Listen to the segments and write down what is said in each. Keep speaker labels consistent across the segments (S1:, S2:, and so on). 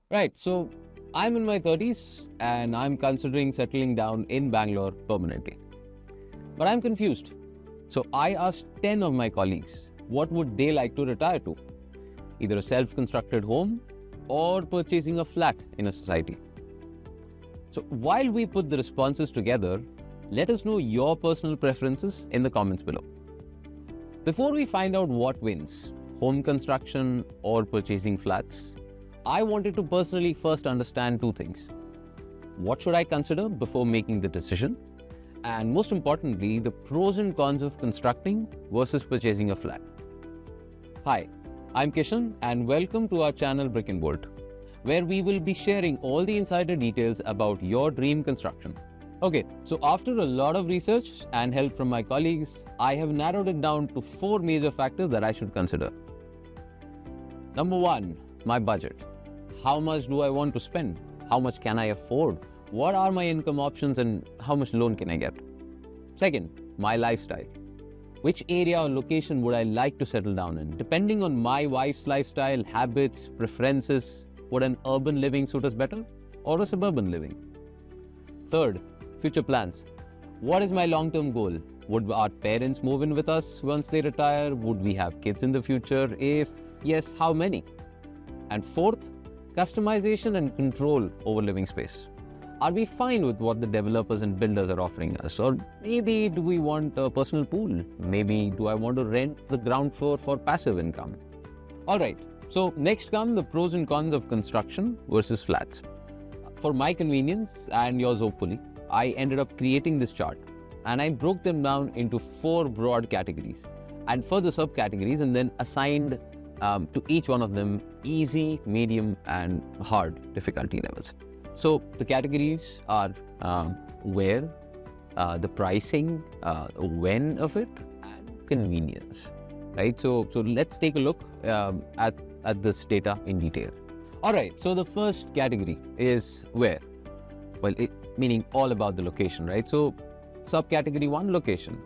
S1: Right, so I'm in my 30s and I'm considering settling down in Bangalore permanently. But I'm confused. So I asked 10 of my colleagues what would they like to retire to, either a self-constructed home or purchasing a flat in a society. So while we put the responses together, let us know your personal preferences in the comments below. Before we find out what wins, home construction or purchasing flats, I wanted to personally first understand two things. What should I consider before making the decision? And most importantly, the pros and cons of constructing versus purchasing a flat. Hi, I'm Kishan and welcome to our channel Brick and Bolt, where we will be sharing all the insider details about your dream construction. Okay, so after a lot of research and help from my colleagues, I have narrowed it down to 4 major factors that I should consider. Number 1, my budget. How much do I want to spend? How much can I afford? What are my income options and how much loan can I get? Second, my lifestyle. Which area or location would I like to settle down in? Depending on my wife's lifestyle, habits, preferences, would an urban living suit us better or a suburban living? Third, future plans. What is my long-term goal? Would our parents move in with us once they retire? Would we have kids in the future? If yes, how many? And fourth, customization and control over living space. Are we fine with what the developers and builders are offering us? Or maybe do we want a personal pool? Maybe do I want to rent the ground floor for passive income? All right, so next come the pros and cons of construction versus flats. For my convenience and yours hopefully, I ended up creating this chart and I broke them down into 4 broad categories and further subcategories and then assigned to each one of them easy, medium and hard difficulty levels. So the categories are where, the pricing, when of it and convenience, right? So let's take a look at this data in detail. All right, so the first category is where. Well, meaning all about the location, right? So subcategory 1, location.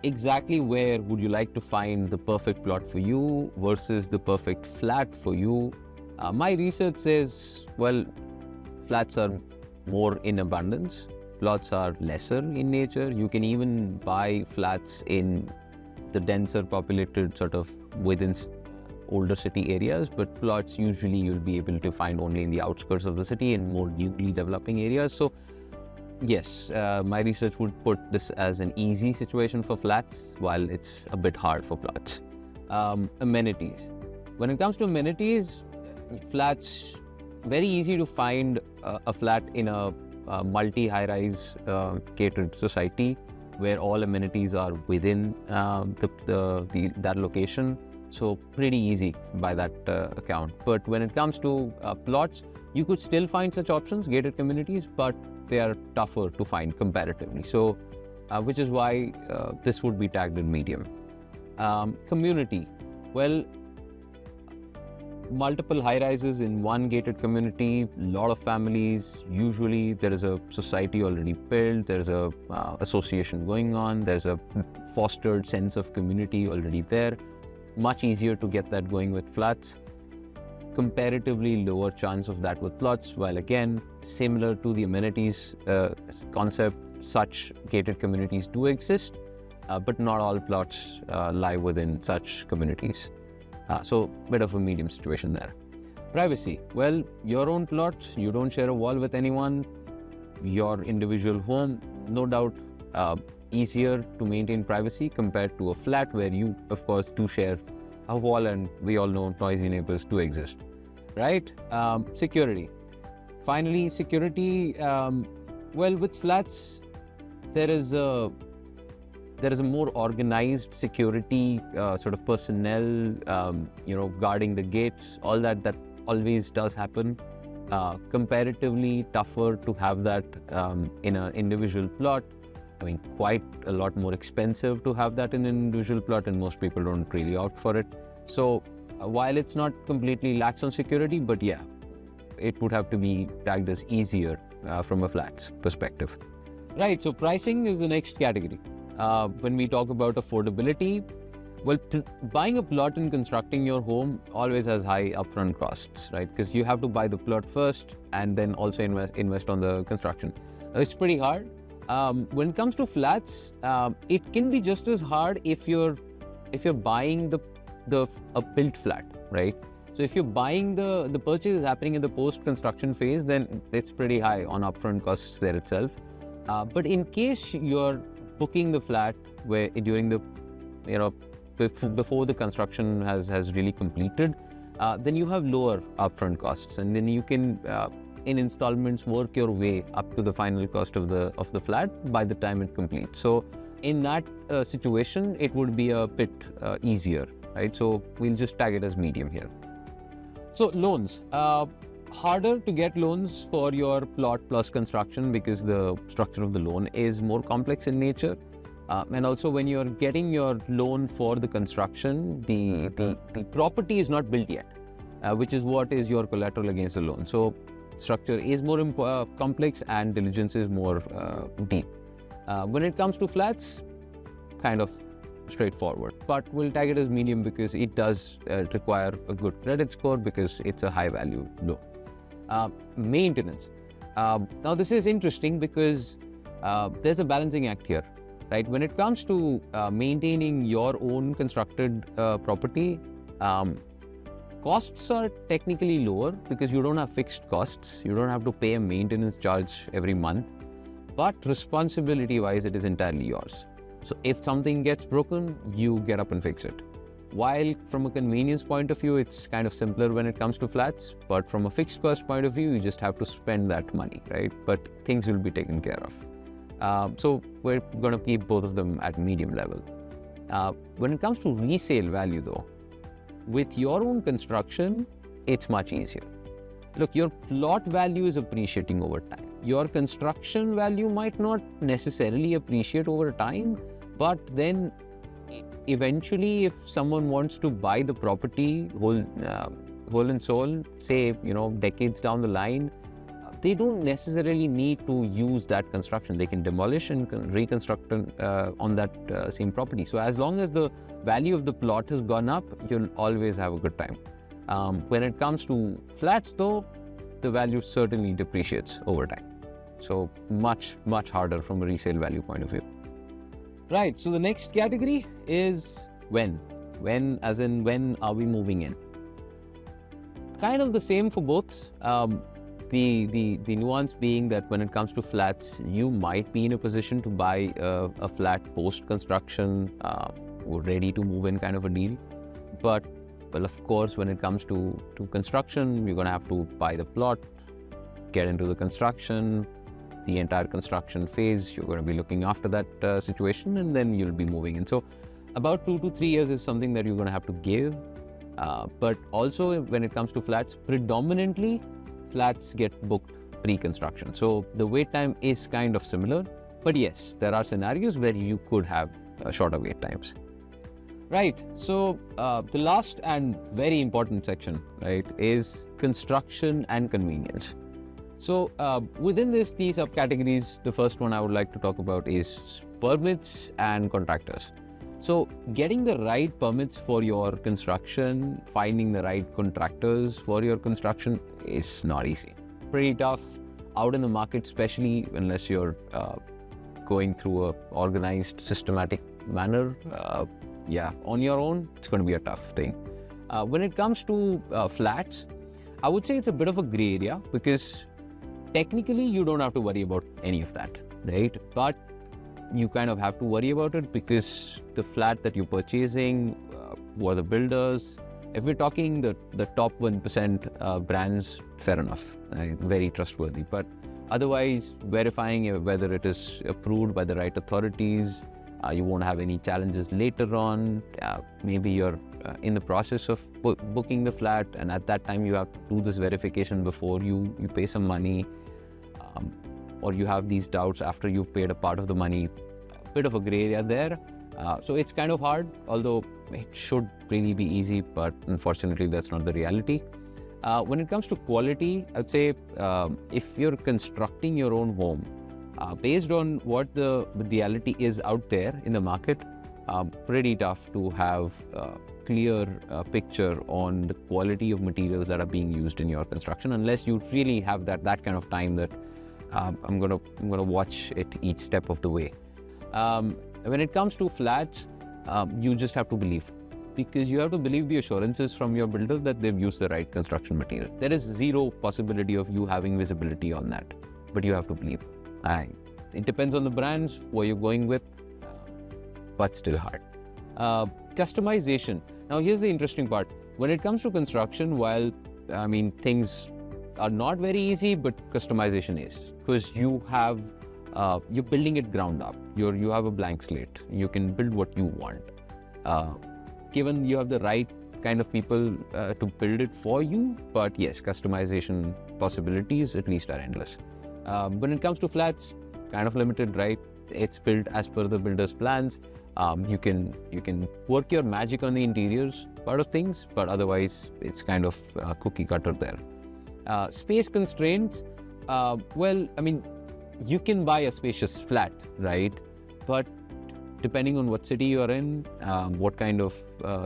S1: Exactly where would you like to find the perfect plot for you versus the perfect flat for you? My research says, well, flats are more in abundance, plots are lesser in nature. You can even buy flats in the denser populated sort of within older city areas, but plots usually you'll be able to find only in the outskirts of the city and more newly developing areas. So yes, my research would put this as an easy situation for flats, while it's a bit hard for plots. Amenities. When it comes to amenities, flats, very easy to find a flat in a multi-high-rise catered society where all amenities are within that location. So pretty easy by that account. But when it comes to plots, you could still find such options, gated communities, but they are tougher to find comparatively. So, which is why this would be tagged in medium. Community. Well, multiple high-rises in one gated community, lot of families. Usually there is a society already built, there's a association going on, there's a fostered sense of community already there. Much easier to get that going with flats. Comparatively lower chance of that with plots, while again, similar to the amenities concept, such gated communities do exist, but not all plots lie within such communities. So, bit of a medium situation there. Privacy. Well, your own plot, you don't share a wall with anyone. Your individual home, no doubt, easier to maintain privacy compared to a flat where you, of course, do share a wall, and we all know noisy neighbors do exist, right? Security. Finally, security. Well, with flats, there is a more organized security sort of personnel, guarding the gates. All that always does happen. Comparatively tougher to have that in an individual plot. I mean, quite a lot more expensive to have that in an individual plot, and most people don't really opt for it. So while it's not completely lax on security, but yeah, it would have to be tagged as easier from a flats perspective. Right, so pricing is the next category. When we talk about affordability, Well, buying a plot and constructing your home always has high upfront costs, right? Because you have to buy the plot first and then also invest on the construction. It's pretty hard. When it comes to flats, it can be just as hard if you're buying a built flat, right? So if you're buying the purchase is happening in the post-construction phase, then it's pretty high on upfront costs there itself. But in case you're booking the flat where during the before the construction has really completed, then you have lower upfront costs, and then you can in installments work your way up to the final cost of the flat by the time it completes. So in that situation, it would be a bit easier, right? So we'll just tag it as medium here. So loans, harder to get loans for your plot plus construction because the structure of the loan is more complex in nature. And also when you're getting your loan for the construction, the property is not built yet, which is what is your collateral against the loan. So structure is more complex and diligence is more deep. When it comes to flats, kind of straightforward, but we'll tag it as medium because it does require a good credit score because it's a high value loan. Maintenance. Now this is interesting because there's a balancing act here. Right? When it comes to maintaining your own constructed property, costs are technically lower because you don't have fixed costs. You don't have to pay a maintenance charge every month, but responsibility-wise, it is entirely yours. So if something gets broken, you get up and fix it. While from a convenience point of view, it's kind of simpler when it comes to flats, but from a fixed cost point of view, you just have to spend that money, right? But things will be taken care of. So we're going to keep both of them at medium level. When it comes to resale value though, with your own construction, it's much easier. Look, your plot value is appreciating over time. Your construction value might not necessarily appreciate over time, but then eventually if someone wants to buy the property whole and soul, say, decades down the line, they don't necessarily need to use that construction. They can demolish and reconstruct on that same property. So as long as the value of the plot has gone up, you'll always have a good time. When it comes to flats though, the value certainly depreciates over time. So much harder from a resale value point of view. Right, so the next category is when. When as in when are we moving in? Kind of the same for both. The nuance being that when it comes to flats, you might be in a position to buy a flat post-construction, ready to move in kind of a deal. But, well, of course, when it comes to construction, you're going to have to buy the plot, get into the construction, the entire construction phase, you're going to be looking after that situation, and then you'll be moving in. So about 2 to 3 years is something that you're going to have to give. But also when it comes to flats, predominantly, flats get booked pre-construction. So the wait time is kind of similar, but yes, there are scenarios where you could have shorter wait times. Right, so the last and very important section, right, is construction and convenience. So within these subcategories, the first one I would like to talk about is permits and contractors. So getting the right permits for your construction, finding the right contractors for your construction is not easy. Pretty tough out in the market, especially unless you're going through a organized, systematic manner. On your own, it's going to be a tough thing. When it comes to flats, I would say it's a bit of a gray area because technically you don't have to worry about any of that, right? But you kind of have to worry about it because the flat that you're purchasing, who are the builders. If we're talking the top 1% brands, fair enough, right? Very trustworthy. But otherwise, verifying whether it is approved by the right authorities, you won't have any challenges later on. Maybe you're in the process of booking the flat, and at that time you have to do this verification before you pay some money. Or you have these doubts after you've paid a part of the money. A bit of a gray area there. So it's kind of hard, although it should really be easy, but unfortunately that's not the reality. When it comes to quality, I'd say if you're constructing your own home, based on what the reality is out there in the market, pretty tough to have a clear picture on the quality of materials that are being used in your construction, unless you really have that kind of time that I'm gonna watch it each step of the way. When it comes to flats, you just have to believe, because you have to believe the assurances from your builder that they've used the right construction material. There is zero possibility of you having visibility on that, but you have to believe. And it depends on the brands, what you're going with, but still hard. Customization. Now here's the interesting part. When it comes to construction, while things are not very easy, but customization is, because you have you're building it ground up. You have a blank slate. You can build what you want. Given you have the right kind of people to build it for you, but yes, customization possibilities at least are endless. When it comes to flats, kind of limited, right? It's built as per the builder's plans. You can work your magic on the interiors part of things, but otherwise it's kind of cookie cutter there. Space constraints, you can buy a spacious flat, right? But depending on what city you're in, what kind of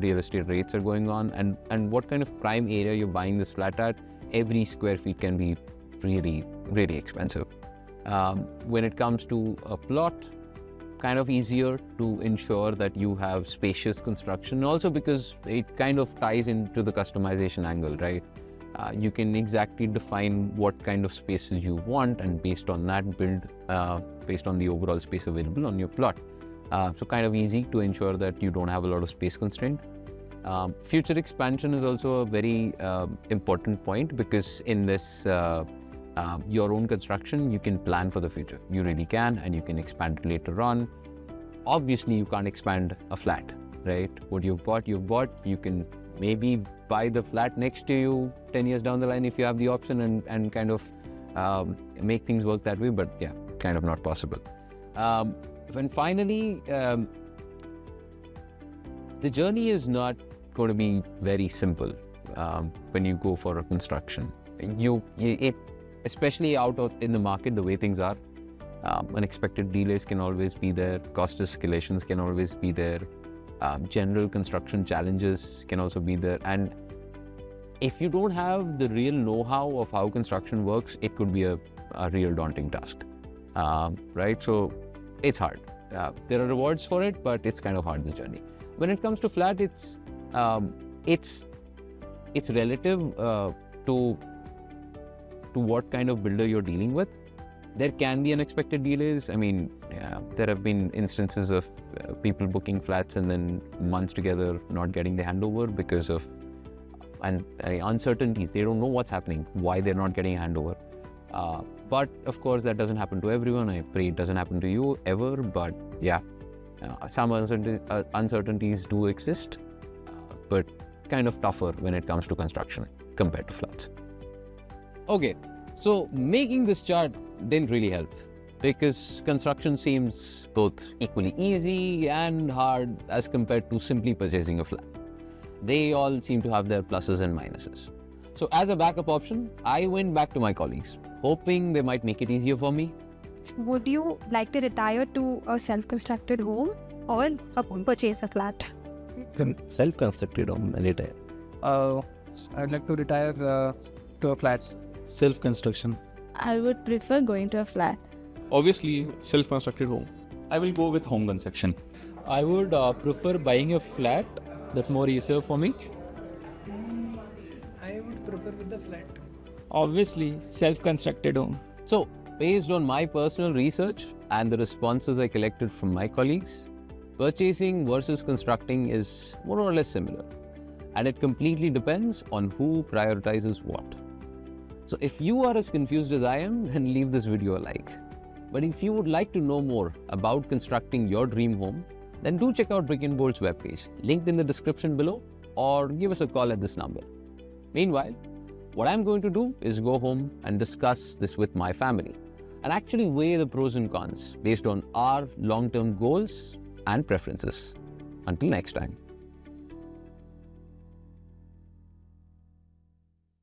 S1: real estate rates are going on, and what kind of prime area you're buying this flat at, every square feet can be really, really expensive. When it comes to a plot, kind of easier to ensure that you have spacious construction, also because it kind of ties into the customization angle, right? You can exactly define what kind of spaces you want, and based on that build based on the overall space available on your plot. So kind of easy to ensure that you don't have a lot of space constraint. Future expansion is also a very important point, because in this your own construction, you can plan for the future. You really can, and you can expand it later on. Obviously, you can't expand a flat, right? What you've bought. You can maybe buy the flat next to you 10 years down the line if you have the option, and kind of make things work that way, but yeah, kind of not possible. And finally, the journey is not going to be very simple when you go for a construction. Especially out in the market, the way things are, unexpected delays can always be there, cost escalations can always be there, general construction challenges can also be there, and if you don't have the real know-how of how construction works, it could be a real daunting task, right? So it's hard. There are rewards for it, but it's kind of hard, this journey. When it comes to flat, it's relative to what kind of builder you're dealing with. There can be unexpected delays. There have been instances of people booking flats and then months together not getting the handover because of uncertainties. They don't know what's happening, why they're not getting a handover. But of course, that doesn't happen to everyone. I pray it doesn't happen to you ever. But yeah, some uncertainties do exist, but kind of tougher when it comes to construction compared to flats. Okay, so making this chart didn't really help, because construction seems both equally easy and hard as compared to simply purchasing a flat. They all seem to have their pluses and minuses. So as a backup option, I went back to my colleagues, hoping they might make it easier for me.
S2: Would you like to retire to a self-constructed home or purchase a flat?
S3: Self-constructed home and retire.
S4: I'd like to retire to a flat.
S3: Self-construction.
S5: I would prefer going to a flat.
S6: Obviously, self-constructed home.
S7: I will go with home construction.
S8: I would prefer buying a flat. That's more easier for me.
S4: I would prefer with the flat.
S8: Obviously, self-constructed home.
S1: So based on my personal research and the responses I collected from my colleagues, purchasing versus constructing is more or less similar, and it completely depends on who prioritizes what. So if you are as confused as I am, then leave this video a like. But if you would like to know more about constructing your dream home, then do check out Brick & Bolt's webpage, linked in the description below, or give us a call at this number. Meanwhile, what I'm going to do is go home and discuss this with my family and actually weigh the pros and cons based on our long-term goals and preferences. Until next time.